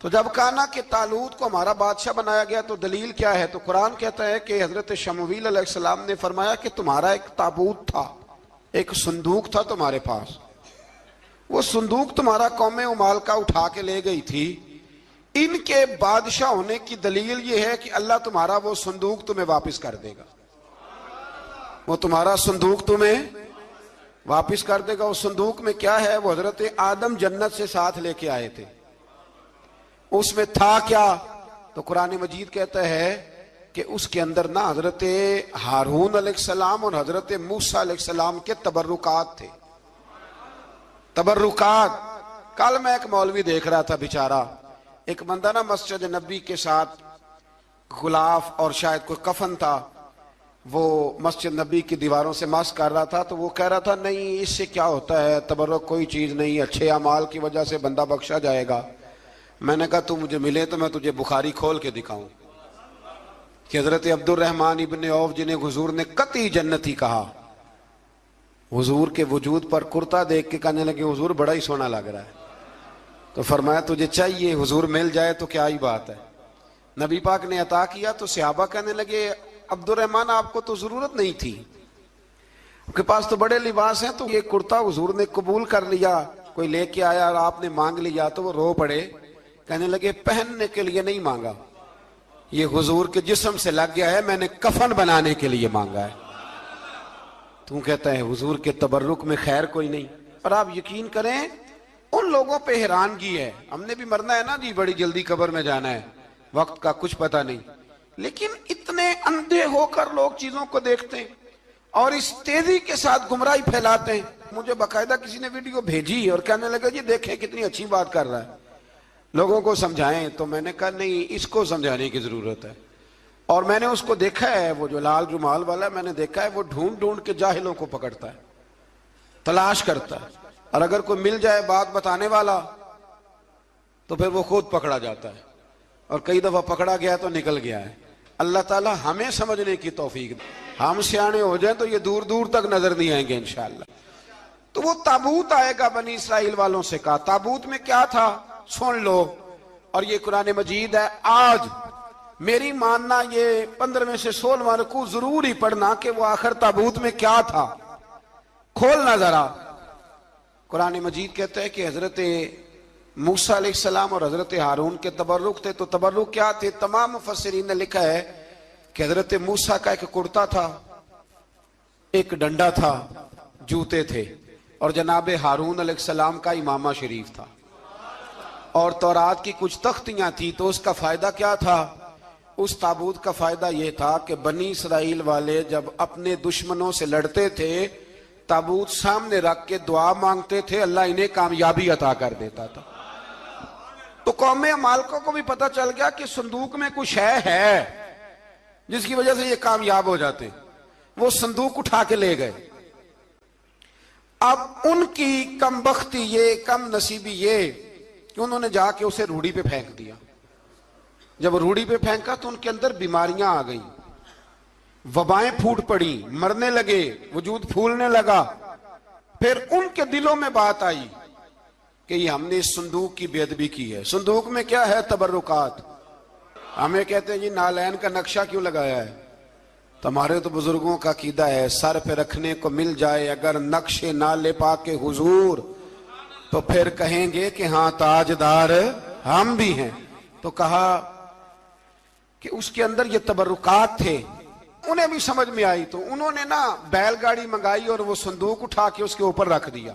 تو جب کہا نا کہ طالوت کو ہمارا بادشاہ بنایا گیا تو دلیل کیا ہے, تو قرآن کہتا ہے کہ حضرت شمویل علیہ السلام نے فرمایا کہ تمہارا ایک تابوت تھا, ایک صندوق تھا تمہارے پاس, وہ صندوق تمہارا قوم عمالقہ اٹھا کے لے گئی تھی. ان کے بادشاہ ہونے کی دلیل یہ ہے کہ اللہ تمہارا وہ صندوق تمہیں واپس کر دے گا, وہ تمہارا صندوق تمہیں واپس کر دے گا. اس صندوق میں کیا ہے, وہ حضرت آدم جنت سے ساتھ لے کے آئے تھے, اس میں تھا کیا, تو قرآن مجید کہتا ہے کہ اس کے اندر نا حضرت ہارون علیہ السلام اور حضرت موسیٰ علیہ السلام کے تبرکات تھے. تبرکات. کل میں ایک مولوی دیکھ رہا تھا بیچارہ, ایک بندہ نا مسجد نبی کے ساتھ غلاف اور شاید کوئی کفن تھا, وہ مسجد نبی کی دیواروں سے مس کر رہا تھا. تو وہ کہہ رہا تھا نہیں اس سے کیا ہوتا ہے, تبرک کوئی چیز نہیں, اچھے اعمال کی وجہ سے بندہ بخشا جائے گا. میں نے کہا تو مجھے ملے تو میں تجھے بخاری کھول کے دکھاؤں کہ حضرت عبد الرحمن ابن عوف جنہیں حضور نے قطعی جنتی کہا, حضور کے وجود پر کرتا دیکھ کے کہنے لگے حضور بڑا ہی سونا لگ رہا ہے. تو فرمایا تجھے چاہیے حضور مل جائے تو کیا ہی بات ہے. نبی پاک نے عطا کیا تو صحابہ کہنے لگے عبد الرحمن آپ کو تو ضرورت نہیں تھی, آپ کے پاس تو بڑے لباس ہیں, تو یہ کرتا حضور نے قبول کر لیا, کوئی لے کے آیا اور آپ نے مانگ لیا. تو وہ رو پڑے, کہنے لگے پہننے کے لیے نہیں مانگا, یہ حضور کے جسم سے لگ گیا ہے, میں نے کفن بنانے کے لیے مانگا ہے. تو کہتا ہے حضور کے تبرک میں خیر کوئی نہیں. اور آپ یقین کریں ان لوگوں پہ حیرانگی ہے, ہم نے بھی مرنا ہے نا جی, بڑی جلدی قبر میں جانا ہے, وقت کا کچھ پتہ نہیں, لیکن اتنے اندھے ہو کر لوگ چیزوں کو دیکھتے ہیں اور اس تیزی کے ساتھ گمراہی پھیلاتے ہیں. مجھے باقاعدہ کسی نے ویڈیو بھیجی اور کہنے لگا جی دیکھیں کتنی اچھی بات کر رہا ہے, لوگوں کو سمجھائیں. تو میں نے کہا نہیں, اس کو سمجھانے کی ضرورت ہے. اور میں نے اس کو دیکھا ہے, وہ جو لال رومال والا ہے, میں نے دیکھا ہے وہ ڈھونڈ ڈھونڈ کے جاہلوں کو پکڑتا ہے, تلاش کرتا ہے, اور اگر کوئی مل جائے بات بتانے والا تو پھر وہ خود پکڑا جاتا ہے, اور کئی دفعہ پکڑا گیا تو نکل گیا ہے. اللہ تعالی ہمیں سمجھنے کی توفیق دے, ہم سیانے ہو جائیں تو یہ دور دور تک نظر نہیں آئیں گے انشاءاللہ. تو وہ تابوت آئے گا, بنی اسرائیل والوں سے کہا تابوت میں کیا تھا سن لو, اور یہ قرآن مجید ہے. آج میری ماننا یہ 15ویں سے 16واں رکوع ضرور ہی پڑھنا کہ وہ آخر تابوت میں کیا تھا, کھولنا ذرا. قرآن مجید کہتا ہے کہ حضرت موسیٰ علیہ السلام اور حضرت ہارون کے تبرک تھے. تو تبرک کیا تھے؟ تمام مفسرین نے لکھا ہے کہ حضرت موسیٰ کا ایک کرتا تھا, ایک ڈنڈا تھا, جوتے تھے, اور جناب ہارون علیہ السلام کا امامہ شریف تھا, اور تورات کی کچھ تختیاں تھی. تو اس کا فائدہ کیا تھا؟ اس تابوت کا فائدہ یہ تھا کہ بنی اسرائیل والے جب اپنے دشمنوں سے لڑتے تھے تابوت سامنے رکھ کے دعا مانگتے تھے, اللہ انہیں کامیابی عطا کر دیتا تھا. تو قوم عمالقہ کو بھی پتہ چل گیا کہ صندوق میں کچھ ہے جس کی وجہ سے یہ کامیاب ہو جاتے. وہ صندوق اٹھا کے لے گئے. اب ان کی کم بختی یہ, کم نصیبی یہ کہ انہوں نے جا کے اسے روڑی پہ پھینک دیا. جب روڑی پہ پھینکا تو ان کے اندر بیماریاں آ گئیں, وبائیں پھوٹ پڑی, مرنے لگے, وجود پھولنے لگا. پھر ان کے دلوں میں بات آئی کہ یہ ہم نے اس صندوق کی بے ادبی کی ہے. صندوق میں کیا ہے؟ تبرکات. ہمیں کہتے ہیں جی نالین کا نقشہ کیوں لگایا ہے؟ تمہارے تو بزرگوں کا عقیدہ ہے سر پہ رکھنے کو مل جائے اگر نقش نالے پاک حضور تو پھر کہیں گے کہ ہاں تاجدار ہم بھی ہیں. تو کہا کہ اس کے اندر یہ تبرکات تھے. انہیں بھی سمجھ میں آئی تو انہوں نے نا بیل گاڑی منگائی اور وہ صندوق اٹھا کے اس کے اوپر رکھ دیا.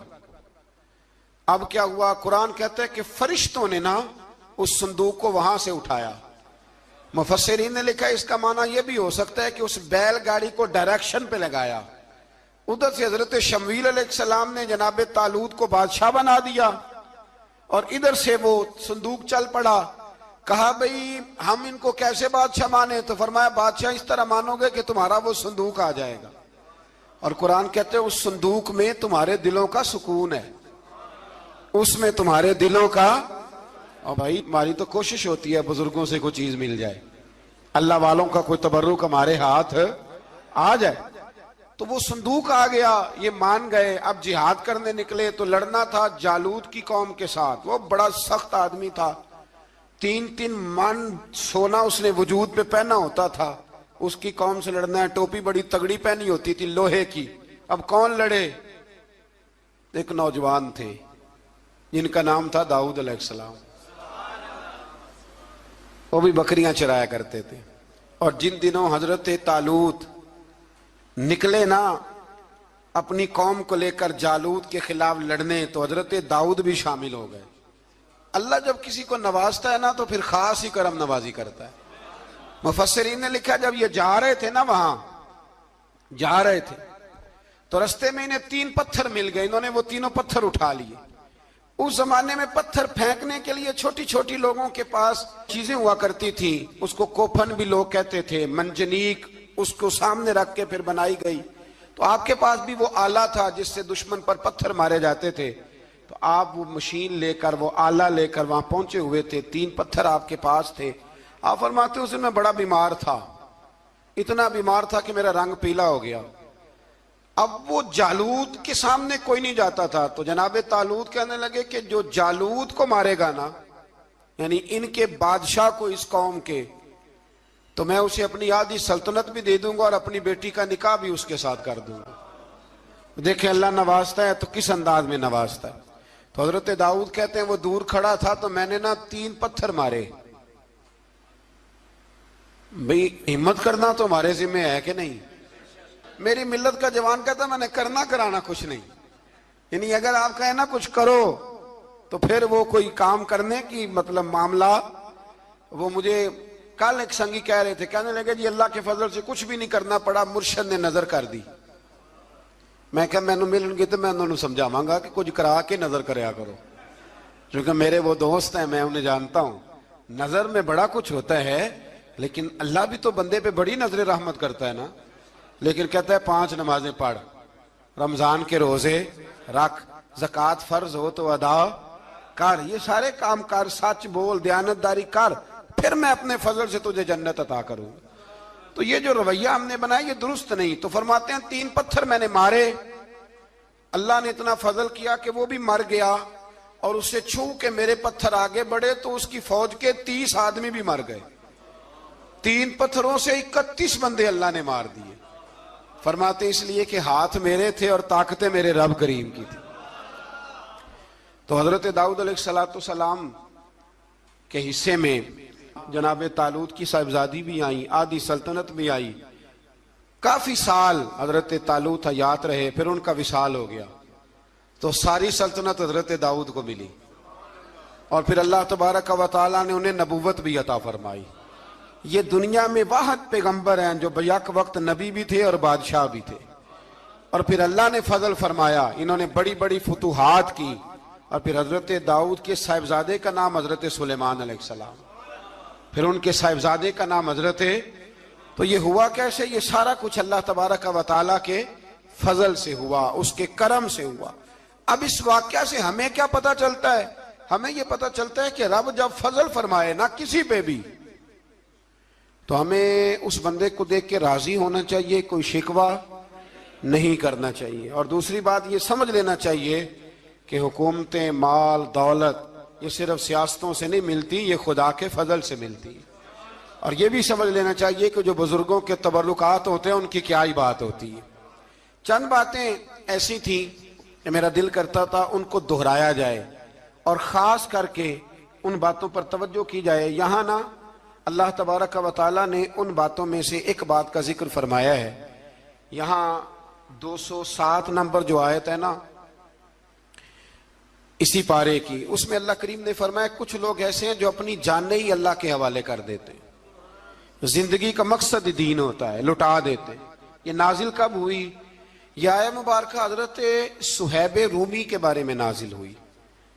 اب کیا ہوا؟ قرآن کہتا ہے کہ فرشتوں نے نا اس صندوق کو وہاں سے اٹھایا۔ مفسرین نے لکھا اس کا معنی یہ بھی ہو سکتا ہے کہ اس بیل گاڑی کو ڈائریکشن پہ لگایا، ادھر سے حضرت شمویل علیہ السلام نے جناب طالوت کو بادشاہ بنا دیا، اور ادھر سے وہ صندوق چل پڑا۔ کہا بھئی ہم ان کو کیسے بادشاہ مانے؟ تو فرمایا بادشاہ اس طرح مانو گے کہ تمہارا وہ صندوق آ جائے گا، اور قرآن کہتے ہیں اس صندوق میں تمہارے دلوں کا سکون ہے، اس میں تمہارے دلوں کا۔ اور بھائی ہماری تو کوشش ہوتی ہے بزرگوں سے کوئی چیز مل جائے، اللہ والوں کا کوئی تبرک ہمارے ہاتھ آ جائے۔ تو وہ صندوق آ گیا، یہ مان گئے۔ اب جہاد کرنے نکلے تو لڑنا تھا جالوت کی قوم کے ساتھ، وہ بڑا سخت آدمی تھا، 3 من سونا اس نے وجود پہ پہنا ہوتا تھا، اس کی قوم سے لڑنا ہے، ٹوپی بڑی تگڑی پہنی ہوتی تھی لوہے کی۔ اب کون لڑے؟ ایک نوجوان تھے جن کا نام تھا داؤد علیہ السلام، وہ بھی بکریاں چرایا کرتے تھے۔ اور جن دنوں حضرت طالوت نکلے نا اپنی قوم کو لے کر جالوت کے خلاف لڑنے، تو حضرت داؤد بھی شامل ہو گئے۔ اللہ جب کسی کو نوازتا ہے نا تو پھر خاص ہی کرم نوازی کرتا ہے۔ مفسرین نے لکھا جب یہ جا رہے تھے نا، وہاں جا رہے تھے تو رستے میں انہیں 3 پتھر مل گئے، انہوں نے وہ تینوں پتھر اٹھا لیے۔ اس زمانے میں پتھر پھینکنے کے لیے چھوٹی چھوٹی لوگوں کے پاس چیزیں ہوا کرتی تھیں، اس کو کوپھن بھی لوگ کہتے تھے، منجنیق، اس کو سامنے رکھ کے پھر بنائی گئی۔ تو آپ کے پاس بھی وہ آلہ تھا جس سے دشمن پر پتھر مارے جاتے تھے، تو آپ وہ مشین لے کر، وہ آلہ لے کر وہاں پہنچے ہوئے تھے، 3 پتھر آپ کے پاس تھے۔ آپ فرماتے ہیں اس دن میں بڑا بیمار تھا، اتنا بیمار تھا کہ میرا رنگ پیلا ہو گیا۔ اب وہ جالوت کے سامنے کوئی نہیں جاتا تھا، تو جناب طالوت کہنے لگے کہ جو جالوت کو مارے گا نا، یعنی ان کے بادشاہ کو اس قوم کے، تو میں اسے اپنی آدھی سلطنت بھی دے دوں گا اور اپنی بیٹی کا نکاح بھی اس کے ساتھ کر دوں گا۔ دیکھیں اللہ نوازتا ہے تو کس انداز میں نوازتا ہے۔ تو حضرت داؤد کہتے ہیں وہ دور کھڑا تھا تو میں نے نا 3 پتھر مارے۔ بھئی ہمت کرنا تو ہمارے ذمہ ہے کہ نہیں؟ میری ملت کا جوان کہتا ہے میں نے کرنا کرانا کچھ نہیں، یعنی اگر آپ کہیں نا کچھ کرو تو پھر وہ کوئی کام کرنے کی مطلب معاملہ۔ وہ مجھے کل ایک سنگی کہہ رہے تھے، کہنے لگے جی اللہ کے فضل سے کچھ بھی نہیں کرنا پڑا، مرشد نے نظر کر دی۔ میں کہا میں ملن گی تو میں انہوں نے سمجھاواں گا کہ کچھ کرا کے نظر کریا کرو، کیونکہ میرے وہ دوست ہیں، میں انہیں جانتا ہوں۔ نظر میں بڑا کچھ ہوتا ہے، لیکن اللہ بھی تو بندے پہ بڑی نظر رحمت کرتا ہے نا۔ لیکن کہتا ہے 5 نمازیں پڑھ، رمضان کے روزے رکھ، زکوٰۃ فرض ہو تو ادا کر، یہ سارے کام کر، سچ بول، دیانتداری کر، پھر میں اپنے فضل سے تجھے جنت عطا کروں۔ تو یہ جو رویہ ہم نے بنایا یہ درست نہیں۔ تو فرماتے ہیں 3 پتھر میں نے مارے، اللہ نے اتنا فضل کیا کہ وہ بھی مر گیا، اور اس سے چھو کے میرے پتھر آگے بڑھے تو اس کی فوج کے 30 آدمی بھی مر گئے۔ 3 پتھروں سے 31 بندے اللہ نے مار دیے۔ فرماتے اس لیے کہ ہاتھ میرے تھے اور طاقتیں میرے رب کریم کی تھی۔ تو حضرت داؤد علیہ السلام کے حصے میں جناب طالوت کی صاحبزادی بھی آئی، آدھی سلطنت بھی آئی، کافی سال حضرت طالوت حیات رہے، پھر ان کا وصال ہو گیا، تو ساری سلطنت حضرت داؤد کو ملی، اور پھر اللہ تبارک و تعالیٰ نے انہیں نبوت بھی عطا فرمائی۔ یہ دنیا میں واحد پیغمبر ہیں جو بیک وقت نبی بھی تھے اور بادشاہ بھی تھے، اور پھر اللہ نے فضل فرمایا، انہوں نے بڑی بڑی فتوحات کی، اور پھر حضرت داؤد کے صاحبزادے کا نام حضرت سلیمان علیہ السلام، پھر ان کے صاحبزادے کا نام حضرت۔ تو یہ ہوا کیسے؟ یہ سارا کچھ اللہ تبارک و تعالیٰ کے فضل سے ہوا، اس کے کرم سے ہوا۔ اب اس واقعہ سے ہمیں کیا پتہ چلتا ہے؟ ہمیں یہ پتہ چلتا ہے کہ رب جب فضل فرمائے نہ کسی پہ بھی، تو ہمیں اس بندے کو دیکھ کے راضی ہونا چاہیے، کوئی شکوہ نہیں کرنا چاہیے۔ اور دوسری بات یہ سمجھ لینا چاہیے کہ حکومتیں، مال، دولت یہ صرف سیاستوں سے نہیں ملتی، یہ خدا کے فضل سے ملتی ہے۔ اور یہ بھی سمجھ لینا چاہیے کہ جو بزرگوں کے تبرکات ہوتے ہیں ان کی کیا ہی بات ہوتی ہے۔ چند باتیں ایسی تھیں کہ میرا دل کرتا تھا ان کو دہرایا جائے، اور خاص کر کے ان باتوں پر توجہ کی جائے۔ یہاں نا اللہ تبارک و تعالیٰ نے ان باتوں میں سے ایک بات کا ذکر فرمایا ہے۔ یہاں 207 نمبر جو آیت ہے نا، اسی پارے کی، اس میں اللہ کریم نے فرمایا کچھ لوگ ایسے ہیں جو اپنی جانیں ہی اللہ کے حوالے کر دیتے ہیں، زندگی کا مقصد دین ہوتا ہے، لٹا دیتے ہیں۔ یہ نازل کب ہوئی؟ یہ آیہ مبارکہ حضرت صہیب رومی کے بارے میں نازل ہوئی۔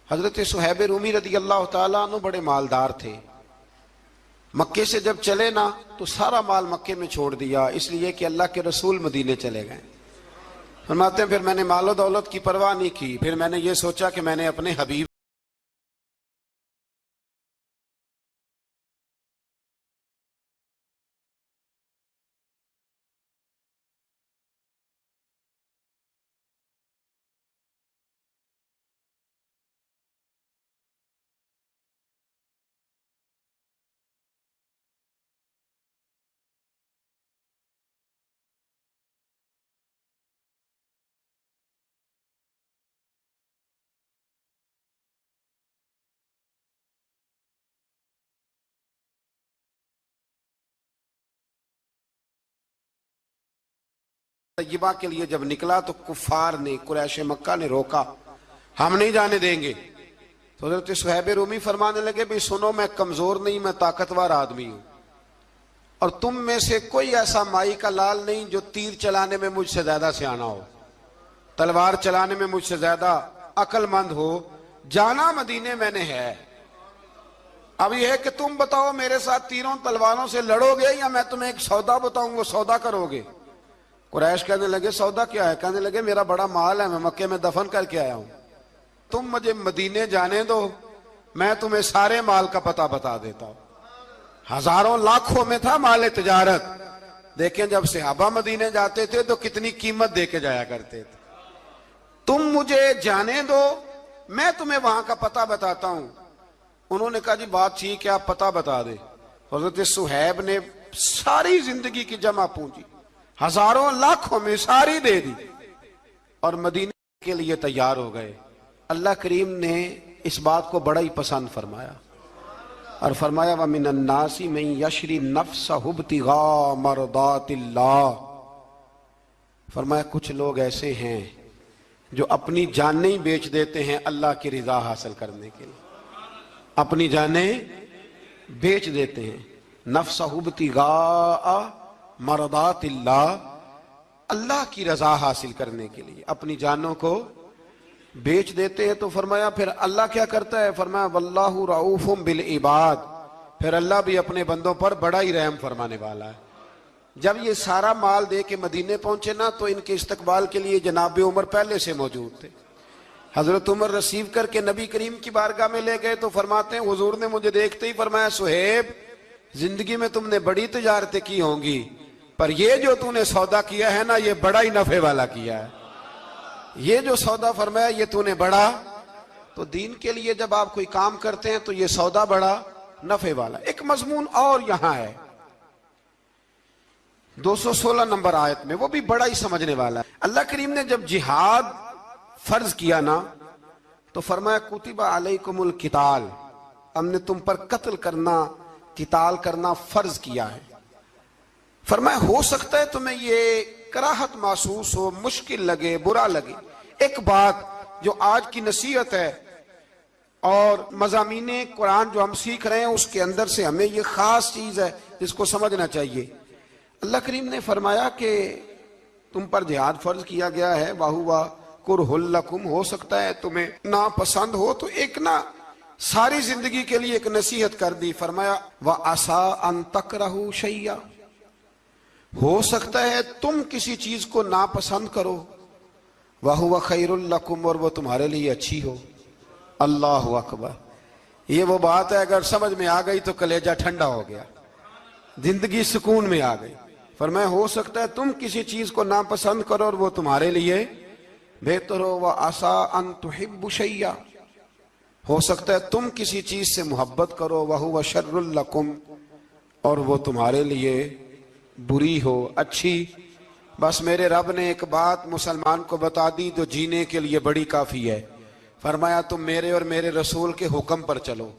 حضرت صہیب رومی رضی اللہ تعالیٰ عنہ بڑے مالدار تھے، مکے سے جب چلے نا تو سارا مال مکے میں چھوڑ دیا، اس لیے کہ اللہ کے رسول مدینے چلے گئے۔ فرماتے ہیں پھر میں نے مال و دولت کی پرواہ نہیں کی، پھر میں نے یہ سوچا کہ میں نے اپنے حبیب طیبہ کے لیے جب نکلا تو کفار نے، قریش مکہ نے روکا، ہم نہیں جانے دیں گے۔ تو حضرت صہیب رومی فرمانے لگے بھی سنو، میں کمزور نہیں، میں طاقتور آدمی ہوں، اور تم میں سے کوئی ایسا مائی کا لال نہیں جو تیر چلانے میں مجھ سے زیادہ سیانا ہو، تلوار چلانے میں مجھ سے زیادہ عقل مند ہو، جانا مدینے میں نے ہے۔ اب یہ ہے کہ تم بتاؤ میرے ساتھ تیروں تلواروں سے لڑو گے یا میں تمہیں ایک سودا بتاؤں وہ سودا کرو گے؟ قریش کہنے لگے سودا کیا ہے؟ کہنے لگے میرا بڑا مال ہے، میں مکے میں دفن کر کے آیا ہوں، تم مجھے مدینے جانے دو، میں تمہیں سارے مال کا پتہ بتا دیتا ہوں۔ ہزاروں لاکھوں میں تھا مال تجارت۔ دیکھیں جب صحابہ مدینے جاتے تھے تو کتنی قیمت دے کے جایا کرتے تھے۔ تم مجھے جانے دو، میں تمہیں وہاں کا پتہ بتاتا ہوں۔ انہوں نے کہا جی بات ٹھیک ہے، آپ پتہ بتا دیں۔ حضرت صہیب نے ساری زندگی کی جمع پونجی ہزاروں لاکھوں میں ساری دے دی اور مدینے کے لیے تیار ہو گئے۔ اللہ کریم نے اس بات کو بڑا ہی پسند فرمایا اور فرمایا وَمِنَ النَّاسِ مَن يَشْرِي نَفْسَهُ ابْتِغَاءَ مَرْضَاتِ اللَّهِ، فرمایا کچھ لوگ ایسے ہیں جو اپنی جانیں ہی بیچ دیتے ہیں اللہ کی رضا حاصل کرنے کے لیے، اپنی جانیں بیچ دیتے ہیں، نَفْسَهُ ابْتِغَاءَ مرضات اللہ، اللہ کی رضا حاصل کرنے کے لیے اپنی جانوں کو بیچ دیتے ہیں۔ تو فرمایا پھر اللہ کیا کرتا ہے؟ فرمایا واللہ رؤوف بالعباد، پھر اللہ بھی اپنے بندوں پر بڑا ہی رحم فرمانے والا ہے۔ جب یہ سارا مال دے کے مدینے پہنچے نا تو ان کے استقبال کے لیے جناب عمر پہلے سے موجود تھے۔ حضرت عمر ریسیو کر کے نبی کریم کی بارگاہ میں لے گئے تو فرماتے ہیں حضور نے مجھے دیکھتے ہی فرمایا صہیب زندگی میں تم نے بڑی تجارتیں کی ہوں گی، پر یہ جو تم نے سودا کیا ہے نا یہ بڑا ہی نفع والا کیا ہے، یہ جو سودا فرمایا یہ تو نے بڑا۔ تو دین کے لیے جب آپ کوئی کام کرتے ہیں تو یہ سودا بڑا نفع والا۔ ایک مضمون اور یہاں ہے 216 نمبر آیت میں، وہ بھی بڑا ہی سمجھنے والا ہے۔ اللہ کریم نے جب جہاد فرض کیا نا تو فرمایا کتب علیکم القتال، ہم نے تم پر قتل کرنا، قتال کرنا فرض کیا ہے۔ فرمایا ہو سکتا ہے تمہیں یہ کراہت محسوس ہو، مشکل لگے، برا لگے۔ ایک بات جو آج کی نصیحت ہے اور مضامین قرآن جو ہم سیکھ رہے ہیں اس کے اندر سے ہمیں یہ خاص چیز ہے جس کو سمجھنا چاہیے۔ اللہ کریم نے فرمایا کہ تم پر جہاد فرض کیا گیا ہے، وَهُوَ كُرْهٌ لَكُمْ، ہو سکتا ہے تمہیں ناپسند ہو، تو ایک نہ ساری زندگی کے لیے ایک نصیحت کر دی۔ فرمایا وَعَسَىٰ أَن تَكْرَهُوا شَيْئًا، ہو سکتا ہے تم کسی چیز کو ناپسند کرو، وَهُوَ خَيْرٌ لَكُمْ، اور وہ تمہارے لیے اچھی ہو۔ اللہ اکبر، یہ وہ بات ہے اگر سمجھ میں آ گئی تو کلیجہ ٹھنڈا ہو گیا، زندگی سکون میں آ گئی۔ فرمایا ہو سکتا ہے تم کسی چیز کو ناپسند کرو اور وہ تمہارے لیے بہتر ہو۔ وَعَسَىٰ أَن تُحِبُّ شَيْئًا، ہو سکتا ہے تم کسی چیز سے محبت کرو، وَهُوَ شَرٌّ لَكُمْ، اور وہ تمہارے لیے بری ہو، اچھی۔ بس میرے رب نے ایک بات مسلمان کو بتا دی جو جینے کے لیے بڑی کافی ہے۔ فرمایا تم میرے اور میرے رسول کے حکم پر چلو۔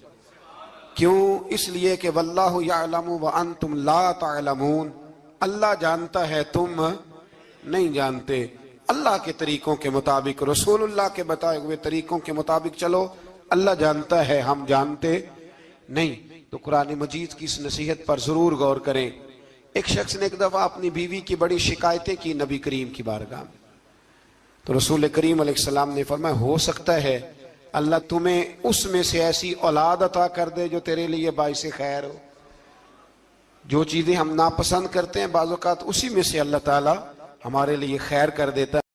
کیوں؟ اس لیے کہ واللہ یعلم وانتم لا تعلمون، اللہ جانتا ہے تم نہیں جانتے۔ اللہ کے طریقوں کے مطابق، رسول اللہ کے بتائے ہوئے طریقوں کے مطابق چلو۔ اللہ جانتا ہے، ہم جانتے نہیں۔ تو قرآن مجید کی اس نصیحت پر ضرور غور کریں۔ ایک شخص نے ایک دفعہ اپنی بیوی کی بڑی شکایتیں کی نبی کریم کی بارگاہ میں، تو رسول کریم علیہ السلام نے فرمایا ہو سکتا ہے اللہ تمہیں اس میں سے ایسی اولاد عطا کر دے جو تیرے لیے باعث خیر ہو۔ جو چیزیں ہم ناپسند کرتے ہیں بعض اوقات اسی میں سے اللہ تعالی ہمارے لیے خیر کر دیتا ہے۔